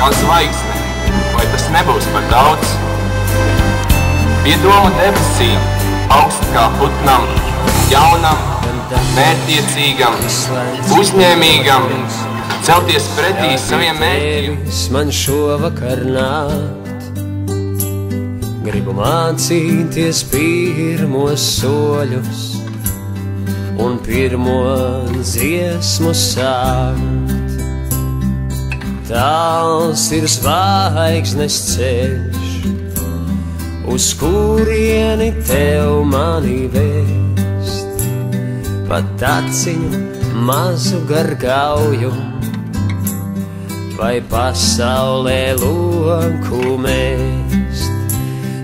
kā zvaigzne, vai tas nebūs par daudz? Piedomu debesī, augst kā putnam, jaunam, mērķtiecīgam, uzņēmīgam, celties pretī saviem mērķiem. Man šovakar nākt, gribu mācīties pirmos soļus un pirmo dziesmu sākt. Tāls ir zvaigznes ceļš, uz kurieni tev mani vēst, pat aciņu mazu gargauju, vai pasaulē loku mēst.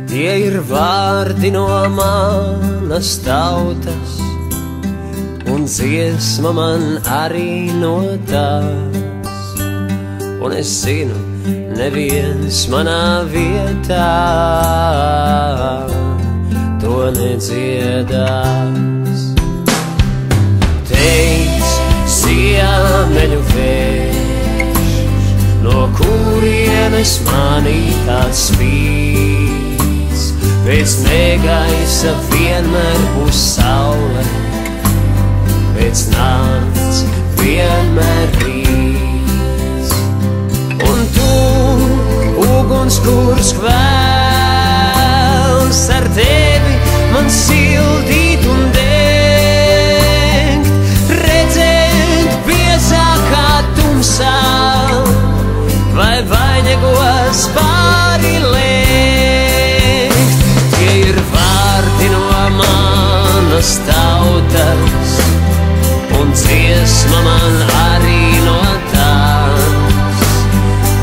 Tie ir vārdi no manas tautas, un dziesma man arī no tās. Un es zinu, neviens manā vietā to nedziedās. Teic, ziemeļu vējš, no kurienes manī tāds spīdz, pēc negaisa vienmēr būs saule, pēc nakts vienmēr rīts. Un tu, uguns, kurs kvēls, ar tevi man sildīt un degt, redzēt biezākā tumsā, vai vainagos pāri lēkt. Tie ir vārdi no manas tautas, un dziesma man arī no tās.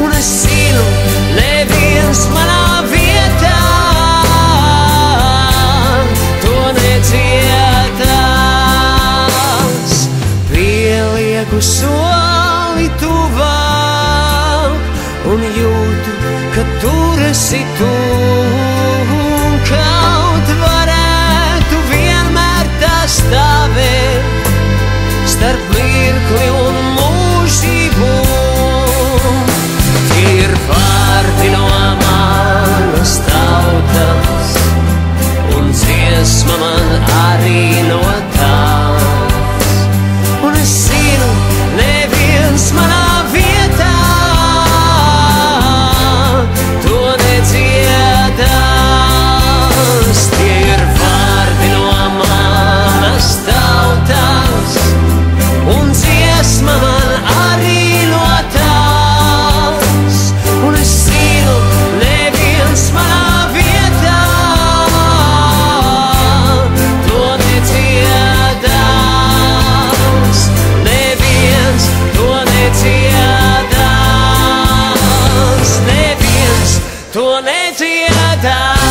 Un es zinu, neviens manā vietā to nedziedās. Pielieku soli tuvāk un jūtu, ka tur esi tu. Kaut varētu vienmēr tā stāvēt starp mirkli un mūžību. Tie ir vārdi no manas tautas, un dziesma man arī no tās. Un es zinu, neviens manā vietā to nedziedās. Tie ir vārdi no manas tautas, un dziesma man arī no tās. Un es zinu, neviens manā vietā to nedziedās. Neviens to nedziedās. Neviens to nedziedās.